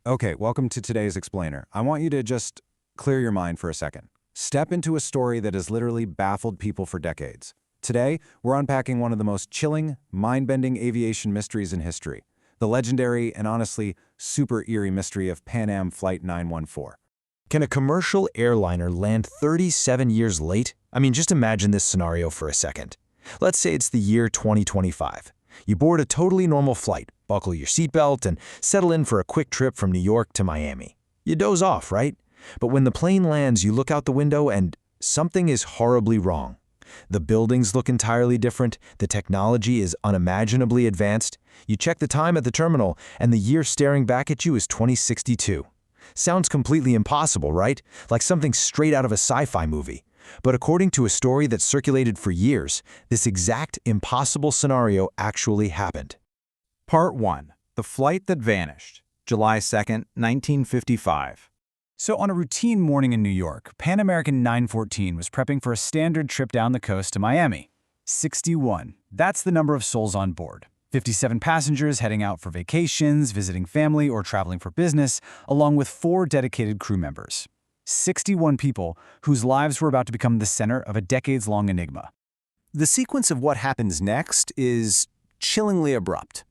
Okay, welcome to today's Explainer. I want you to just clear your mind for a second. Step into a story that has literally baffled people for decades. Today, we're unpacking one of the most chilling, mind-bending aviation mysteries in history, the legendary and honestly super eerie mystery of Pan Am Flight 914. Can a commercial airliner land 37 years late? I mean, just imagine this scenario for a second. Let's say it's the year 2025. You board a totally normal flight, buckle your seatbelt, and settle in for a quick trip from New York to Miami. You doze off, right? But when the plane lands, you look out the window and something is horribly wrong. The buildings look entirely different, the technology is unimaginably advanced. You check the time at the terminal, and the year staring back at you is 2062. Sounds completely impossible, right? Like something straight out of a sci-fi movie. But according to a story that circulated for years, this exact impossible scenario actually happened. Part 1. The Flight That Vanished, July 2nd, 1955. So on a routine morning in New York, Pan American 914 was prepping for a standard trip down the coast to Miami. 61. That's the number of souls on board. 57 passengers heading out for vacations, visiting family, or traveling for business, along with 4 dedicated crew members. 61 people whose lives were about to become the center of a decades-long enigma. The sequence of what happens next is chillingly abrupt.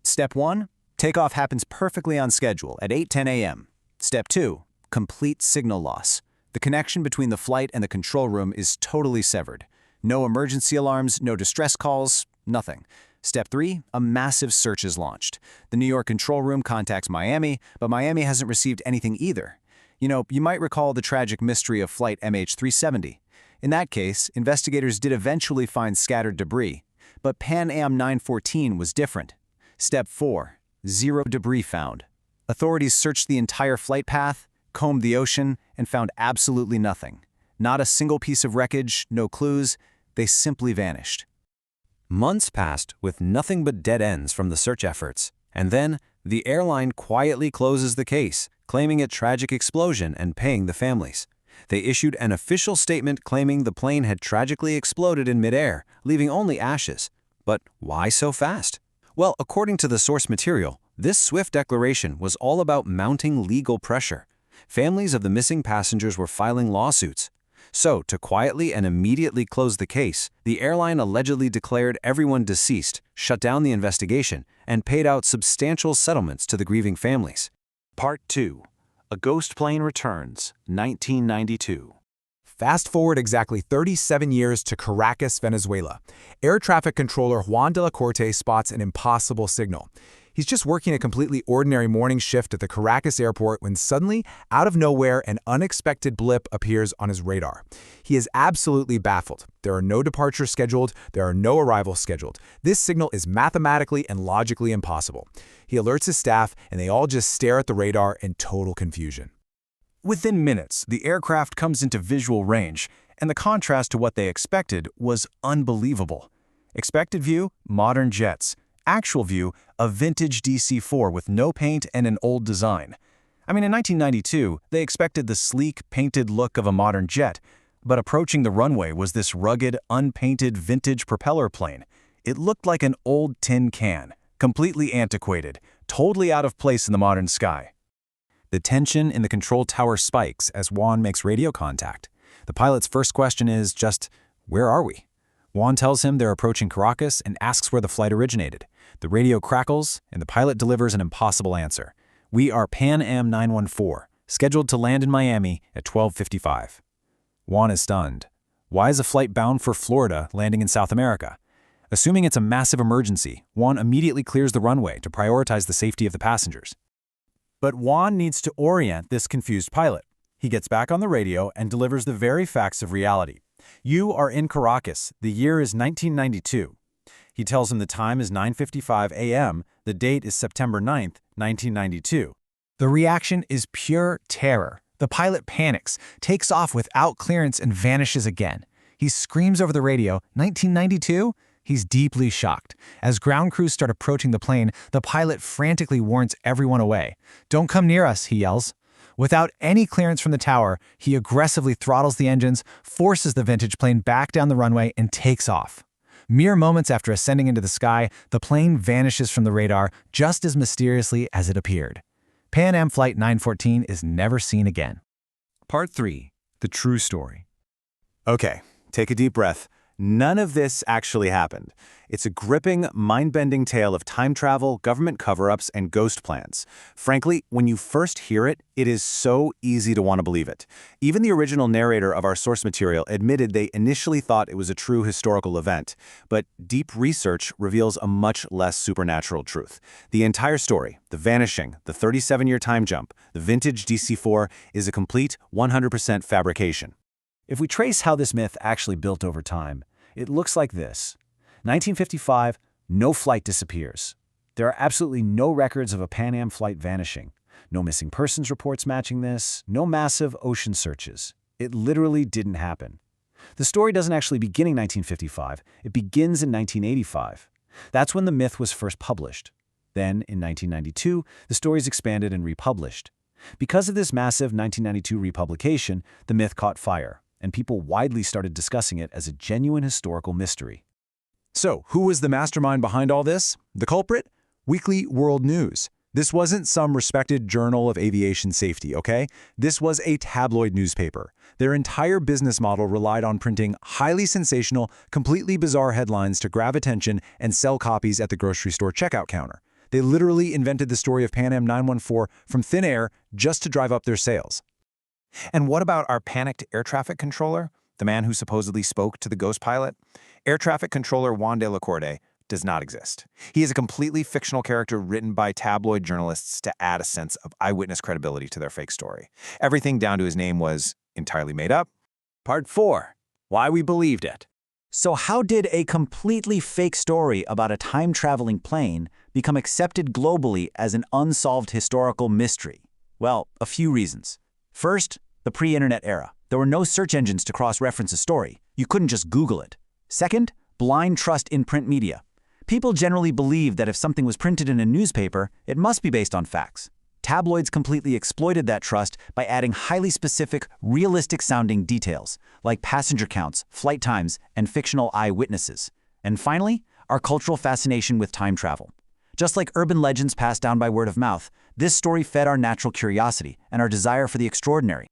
Step 1, takeoff happens perfectly on schedule at 8:10 a.m. Step 2, complete signal loss. The connection between the flight and the control room is totally severed. No emergency alarms, no distress calls, nothing. Step 3, a massive search is launched. The New York control room contacts Miami, but Miami hasn't received anything either. You might recall the tragic mystery of Flight MH370. In that case, investigators did eventually find scattered debris, but Pan Am 914 was different. Step 4, zero debris found. Authorities searched the entire flight path, combed the ocean, and found absolutely nothing. Not a single piece of wreckage, no clues, they simply vanished. Months passed with nothing but dead ends from the search efforts, and then the airline quietly closes the case, claiming a tragic explosion and paying the families. They issued an official statement claiming the plane had tragically exploded in midair, leaving only ashes. But why so fast? Well, according to the source material, this swift declaration was all about mounting legal pressure. Families of the missing passengers were filing lawsuits. So, to quietly and immediately close the case, the airline allegedly declared everyone deceased, shut down the investigation, and paid out substantial settlements to the grieving families. Part 2. A Ghost Plane Returns, 1992. Fast forward exactly 37 years to Caracas, Venezuela. Air traffic controller Juan de la Corte spots an impossible signal. He's just working a completely ordinary morning shift at the Caracas airport when suddenly, out of nowhere, an unexpected blip appears on his radar. He is absolutely baffled. There are no departures scheduled, there are no arrivals scheduled. This signal is mathematically and logically impossible. He alerts his staff, and they all just stare at the radar in total confusion. Within minutes, the aircraft comes into visual range, and the contrast to what they expected was unbelievable. Expected view, modern jets. Actual view, a vintage DC-4 with no paint and an old design. I mean, in 1992, they expected the sleek, painted look of a modern jet, but approaching the runway was this rugged, unpainted vintage propeller plane. It looked like an old tin can, completely antiquated, totally out of place in the modern sky. The tension in the control tower spikes as Juan makes radio contact. The pilot's first question is just, where are we? Juan tells him they're approaching Caracas and asks where the flight originated. The radio crackles, and the pilot delivers an impossible answer. We are Pan Am 914, scheduled to land in Miami at 12:55. Juan is stunned. Why is a flight bound for Florida landing in South America? Assuming it's a massive emergency, Juan immediately clears the runway to prioritize the safety of the passengers. But Juan needs to orient this confused pilot. He gets back on the radio and delivers the very facts of reality. You are in Caracas. The year is 1992. He tells him the time is 9:55 a.m., the date is September 9th, 1992. The reaction is pure terror. The pilot panics, takes off without clearance, and vanishes again. He screams over the radio, 1992? He's deeply shocked. As ground crews start approaching the plane, the pilot frantically warns everyone away. Don't come near us, he yells. Without any clearance from the tower, he aggressively throttles the engines, forces the vintage plane back down the runway, and takes off. Mere moments after ascending into the sky, the plane vanishes from the radar just as mysteriously as it appeared. Pan Am Flight 914 is never seen again. Part 3. The True Story. Okay, take a deep breath. None of this actually happened. It's a gripping, mind-bending tale of time travel, government cover-ups, and ghost plans. Frankly, when you first hear it, it is so easy to want to believe it. Even the original narrator of our source material admitted they initially thought it was a true historical event, but deep research reveals a much less supernatural truth. The entire story, the vanishing, the 37-year time jump, the vintage DC-4, is a complete 100% fabrication. If we trace how this myth actually built over time, it looks like this. 1955, no flight disappears. There are absolutely no records of a Pan Am flight vanishing. No missing persons reports matching this, no massive ocean searches. It literally didn't happen. The story doesn't actually begin in 1955, it begins in 1985. That's when the myth was first published. Then, in 1992, the story is expanded and republished. Because of this massive 1992 republication, the myth caught fire, and people widely started discussing it as a genuine historical mystery. So, who was the mastermind behind all this? The culprit? Weekly World News. This wasn't some respected journal of aviation safety, okay? This was a tabloid newspaper. Their entire business model relied on printing highly sensational, completely bizarre headlines to grab attention and sell copies at the grocery store checkout counter. They literally invented the story of Pan Am 914 from thin air just to drive up their sales. And what about our panicked air traffic controller, the man who supposedly spoke to the ghost pilot? Air traffic controller Juan de la Corte does not exist. He is a completely fictional character written by tabloid journalists to add a sense of eyewitness credibility to their fake story. Everything down to his name was entirely made up. Part 4. Why we believed it. So how did a completely fake story about a time-traveling plane become accepted globally as an unsolved historical mystery? Well, a few reasons. First, the pre-internet era. There were no search engines to cross-reference a story. You couldn't just Google it. Second, blind trust in print media. People generally believed that if something was printed in a newspaper, it must be based on facts. Tabloids completely exploited that trust by adding highly specific, realistic-sounding details, like passenger counts, flight times, and fictional eyewitnesses. And finally, our cultural fascination with time travel. Just like urban legends passed down by word of mouth, this story fed our natural curiosity and our desire for the extraordinary.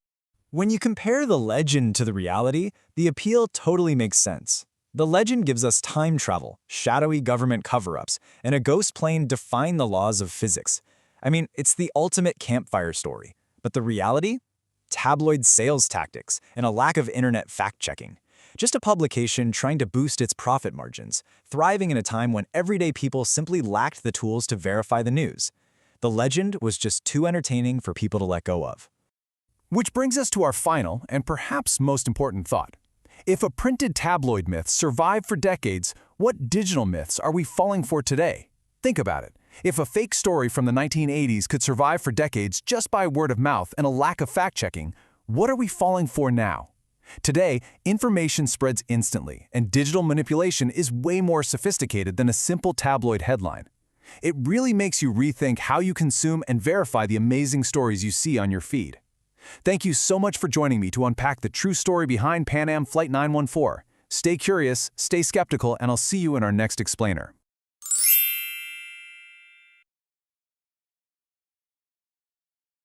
When you compare the legend to the reality, the appeal totally makes sense. The legend gives us time travel, shadowy government cover-ups, and a ghost plane defying the laws of physics. I mean, it's the ultimate campfire story. But the reality? Tabloid sales tactics and a lack of internet fact-checking. Just a publication trying to boost its profit margins, thriving in a time when everyday people simply lacked the tools to verify the news. The legend was just too entertaining for people to let go of. Which brings us to our final and perhaps most important thought. If a printed tabloid myth survived for decades, what digital myths are we falling for today? Think about it. If a fake story from the 1980s could survive for decades just by word of mouth and a lack of fact-checking, what are we falling for now? Today, information spreads instantly, and digital manipulation is way more sophisticated than a simple tabloid headline. It really makes you rethink how you consume and verify the amazing stories you see on your feed. Thank you so much for joining me to unpack the true story behind Pan Am Flight 914. Stay curious, stay skeptical, and I'll see you in our next explainer.